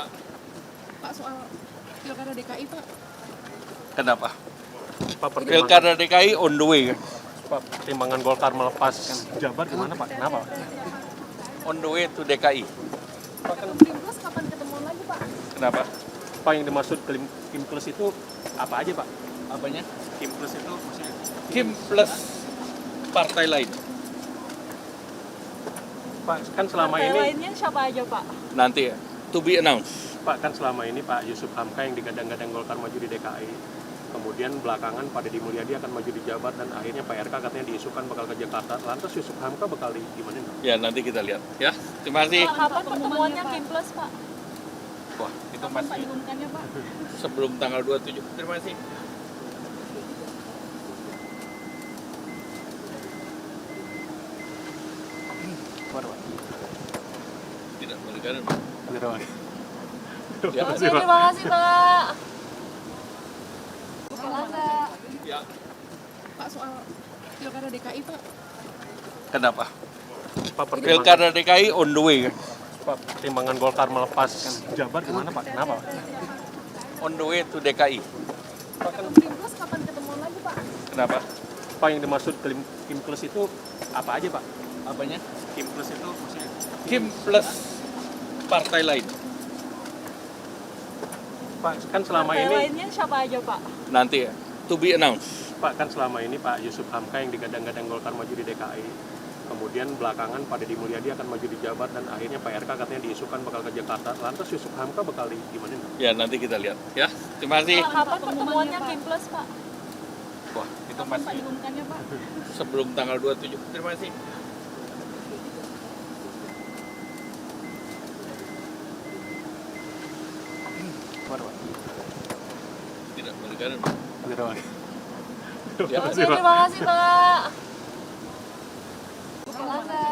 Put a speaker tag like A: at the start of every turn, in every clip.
A: Ya.
B: Pak, soal Pilkada DKI, Pak.
A: Kenapa?
C: Pak,
A: Pilkada DKI on the way kan?
C: Pak, pertimbangan Golkar melepas jabat gimana Pak? Kenapa?
A: On the way to DKI.
C: Pak, kan
B: Pilpres kapan ketemuan lagi, Pak?
A: Kenapa?
C: Pak yang dimaksud Kim Plus itu apa aja Pak?
A: Apanya?
C: Kim Plus itu maksudnya
A: Kim plus partai lain.
C: Pak, kan selama
B: Partai
C: ini
B: lainnya siapa aja, Pak?
A: Nanti ya. To be announced.
C: Pak, kan selama ini Pak Yusuf Hamka yang digadang-gadang Golkar maju di DKI. Kemudian belakangan Pak Deddy Mulyadi akan maju di Jabar dan akhirnya Pak RK katanya diisukan bakal ke Jakarta. Lantas Yusuf Hamka bakal gimana Pak?
A: Ya nanti kita lihat. Ya. Terima kasih.
B: Kapan pertemuannya Kim Plus, Pak?
A: Wah, itu
B: Kapan Pak
A: masih
B: diumumkannya, Pak?
A: sebelum tanggal 27. Terima kasih.
C: Gimana Pak?
A: Tidak berikan.
C: Bener Pak.
A: Ya.
B: Terima kasih, Pak. Selasa.
A: Ya.
B: Pak, soal Pilkada DKI, Pak.
A: Kenapa?
C: Pak,
A: Pilkada DKI on the way kan?
C: Pak, pertimbangan Golkar melepas jabat gimana Pak? Kenapa?
A: On the way to DKI.
C: Pak, kan
B: Pilpres kapan ketemuan lagi, Pak?
A: Kenapa?
C: Pak yang dimaksud Kim Plus itu apa aja Pak?
A: Apanya?
C: Kim Plus itu maksudnya
A: Kim plus partai lain.
C: Pak, kan selama
B: Partai
C: ini
B: lainnya siapa aja, Pak?
A: Nanti ya. To be announced.
C: Pak, kan selama ini Pak Yusuf Hamka yang digadang-gadang Golkar maju di DKI. Kemudian belakangan Pak Deddy Mulyadi akan maju di Jabar dan akhirnya Pak RK katanya diisukan bakal ke Jakarta. Lantas Yusuf Hamka bakal gimana Pak?
A: Ya nanti kita lihat. Ya. Terima kasih.
B: Kapan pertemuannya Kim Plus, Pak?
A: Wah, itu
B: Kapan Pak
A: masih
B: diumumkannya, Pak?
A: sebelum tanggal 27. Terima kasih.
C: Gimana Pak?
A: Tidak berikan.
C: Bener Pak.
A: Ya.
B: Terima kasih, Pak. Selasa.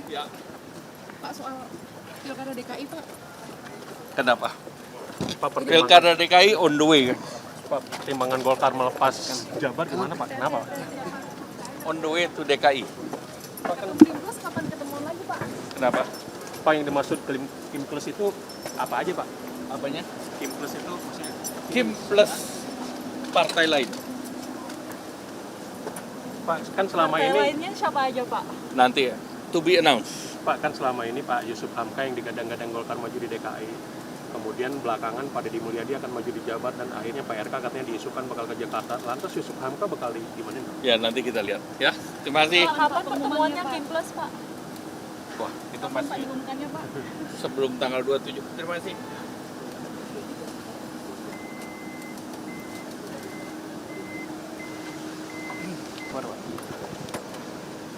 A: Ya.
B: Pak, soal Pilkada DKI, Pak.
A: Kenapa?
C: Pak,
A: Pilkada DKI on the way kan?
C: Pak, pertimbangan Golkar melepas jabat gimana Pak? Kenapa?
A: On the way to DKI.
C: Pak, kan
B: Pilpres kapan ketemuan lagi, Pak?
A: Kenapa?
C: Pak yang dimaksud Kim Plus itu apa aja Pak?
A: Apanya?
C: Kim Plus itu maksudnya
A: Kim plus partai lain.
C: Pak, kan selama
B: Partai
C: ini
B: lainnya siapa aja, Pak?
A: Nanti ya. To be announced.
C: Pak, kan selama ini Pak Yusuf Hamka yang digadang-gadang Golkar maju di DKI. Kemudian belakangan Pak Deddy Mulyadi akan maju di Jabar dan akhirnya Pak RK katanya diisukan bakal ke Jakarta. Lantas Yusuf Hamka bakal gimana Pak?
A: Ya nanti kita lihat. Ya. Terima kasih.
B: Kapan pertemuannya Kim Plus, Pak?
A: Wah, itu
B: Kapan Pak
A: masih
B: diumumkannya, Pak?
A: sebelum tanggal 27. Terima kasih.
C: Gimana Pak?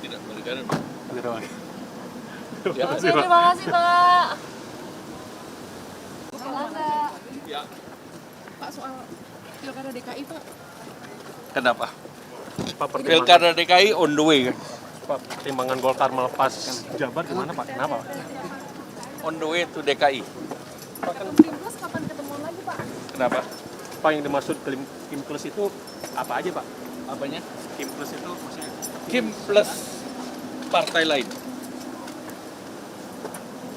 A: Tidak berikan.
C: Bener Pak.
A: Ya.
B: Terima kasih, Pak. Selasa.
A: Ya.
B: Pak, soal Pilkada DKI, Pak.
A: Kenapa?
C: Pak,
A: Pilkada DKI on the way kan?
C: Pak, pertimbangan Golkar melepas jabat gimana Pak? Kenapa?
A: On the way to DKI.
C: Pak, kan
B: Pilpres kapan ketemuan lagi, Pak?
A: Kenapa?
C: Pak yang dimaksud Kim Plus itu apa aja Pak?
A: Apanya?
C: Kim Plus itu maksudnya
A: Kim plus partai lain.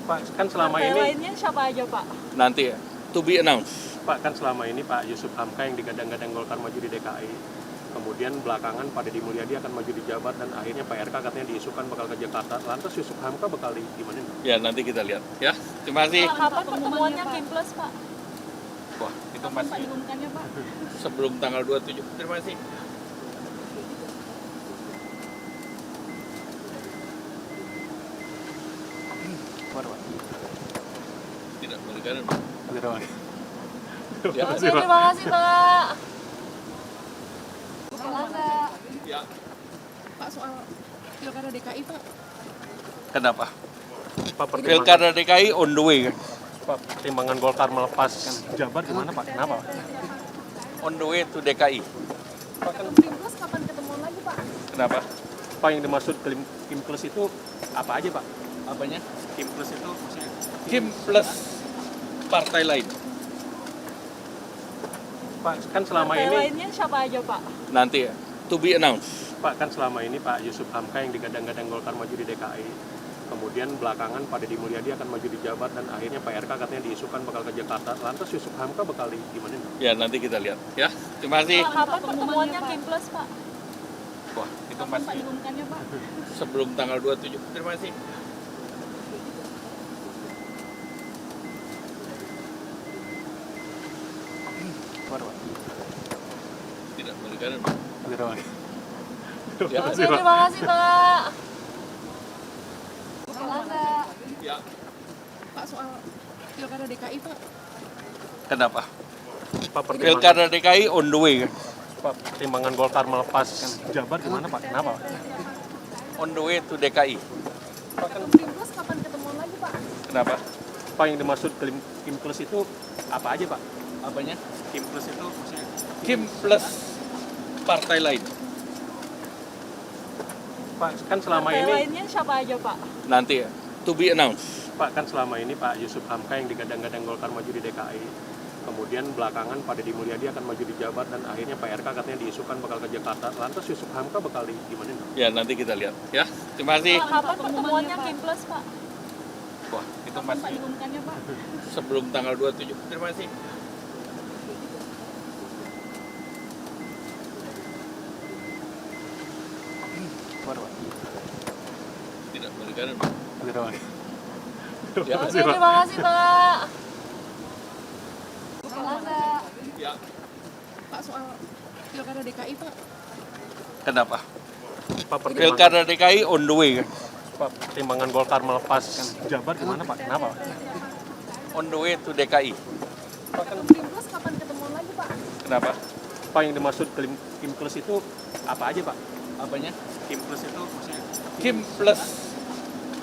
C: Pak, kan selama
B: Partai
C: ini
B: lainnya siapa aja, Pak?
A: Nanti ya. To be announced.
C: Pak, kan selama ini Pak Yusuf Hamka yang digadang-gadang Golkar maju di DKI. Kemudian belakangan Pak Deddy Mulyadi akan maju di Jabar dan akhirnya Pak RK katanya diisukan bakal ke Jakarta. Lantas Yusuf Hamka bakal gimana Pak?
A: Ya nanti kita lihat. Ya. Terima kasih.
B: Kapan pertemuannya Kim Plus, Pak?
A: Wah, itu
B: Kapan Pak
A: masih
B: diumumkannya, Pak?
A: sebelum tanggal 27. Terima kasih.
C: Gimana Pak?
A: Tidak berikan.
C: Bener Pak.
A: Ya.
B: Terima kasih, Pak. Selasa.
A: Ya.
B: Pak, soal Pilkada DKI, Pak.
A: Kenapa?
C: Pak,
A: Pilkada DKI on the way kan?
C: Pak, pertimbangan Golkar melepas jabat gimana Pak? Kenapa?
A: On the way to DKI.
C: Pak, kan
B: Pilpres kapan ketemuan lagi, Pak?
A: Kenapa?
C: Pak yang dimaksud Kim Plus itu apa aja Pak?
A: Apanya?
C: Kim Plus itu maksudnya
A: Kim plus partai lain.
C: Pak, kan selama
B: Partai
C: ini
B: lainnya siapa aja, Pak?
A: Nanti ya. To be announced.
C: Pak, kan selama ini Pak Yusuf Hamka yang digadang-gadang Golkar maju di DKI. Kemudian belakangan Pak Deddy Mulyadi akan maju di jabat dan akhirnya Pak RK katanya diisukan bakal ke Jakarta. Lantas Yusuf Hamka bakal gimana?
A: Ya nanti kita lihat. Ya, terima kasih.
B: Pak, kapan pertemuannya Kim Plus, Pak?
A: Wah, itu
B: Kapan Pak
A: masih
B: diumumkannya, Pak?
A: sebelum tanggal 27. Terima kasih. Tidak balik kanan. Ya.
B: Oke, terima kasih, Pak. Selasa.
A: Ya.
B: Pak, soal Pilkada DKI, Pak.
A: Kenapa?
C: Pak,
A: Pilkada DKI on the way kan?
C: Pak, pertimbangan Golkar melepas jabat gimana Pak? Kenapa?
A: On the way to DKI.
B: Kim Plus kapan ketemuan lagi, Pak?
A: Kenapa?
C: Pak, yang dimaksud Kim Plus itu apa aja Pak?
A: Apanya?
C: Kim Plus itu maksudnya
A: Kim plus partai lain.
C: Pak, kan selama
B: Partai
C: ini
B: lainnya siapa aja, Pak?
A: Nanti ya. To be announced.
C: Pak, kan selama ini Pak Yusuf Hamka yang digadang-gadang Golkar maju di DKI. Kemudian belakangan Pak Deddy Mulyadi akan maju di jabat dan akhirnya Pak RK katanya diisukan bakal ke Jakarta. Lantas Yusuf Hamka bakal gimana?
A: Ya nanti kita lihat. Ya, terima kasih.
B: Pak, kapan pertemuannya Kim Plus, Pak?
A: Wah, itu
B: Kapan Pak
A: masih
B: diumumkannya, Pak?
A: sebelum tanggal 27. Terima kasih. Tidak balik kanan. Ya.
B: Oke, terima kasih, Pak. Selasa.
A: Ya.
B: Pak, soal Pilkada DKI, Pak.
A: Kenapa?
C: Pak,
A: Pilkada DKI on the way kan?
C: Pak, pertimbangan Golkar melepas jabat gimana Pak? Kenapa?
A: On the way to DKI.
B: Kim Plus kapan ketemuan lagi, Pak?
A: Kenapa?
C: Pak, yang dimaksud Kim Plus itu apa aja Pak?
A: Apanya?
C: Kim Plus itu maksudnya
A: Kim plus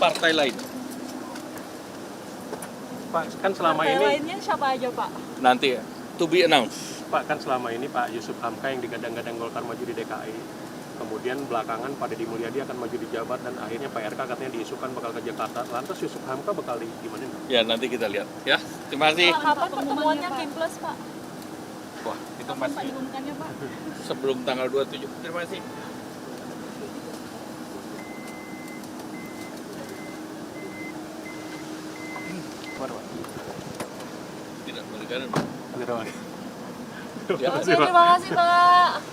A: partai lain.
C: Pak, kan selama
B: Partai
C: ini
B: lainnya siapa aja, Pak?
A: Nanti ya. To be announced.
C: Pak, kan selama ini Pak Yusuf Hamka yang digadang-gadang Golkar maju di DKI. Kemudian belakangan Pak Deddy Mulyadi akan maju di jabat dan akhirnya Pak RK katanya diisukan bakal ke Jakarta. Lantas Yusuf Hamka bakal gimana?
A: Ya nanti kita lihat. Ya, terima kasih.
B: Pak, kapan pertemuannya Kim Plus, Pak?
A: Wah, itu
B: Kapan Pak
A: masih
B: diumumkannya, Pak?
A: sebelum tanggal 27. Terima kasih. Tidak balik kanan. Ya.
B: Oke, terima kasih, Pak.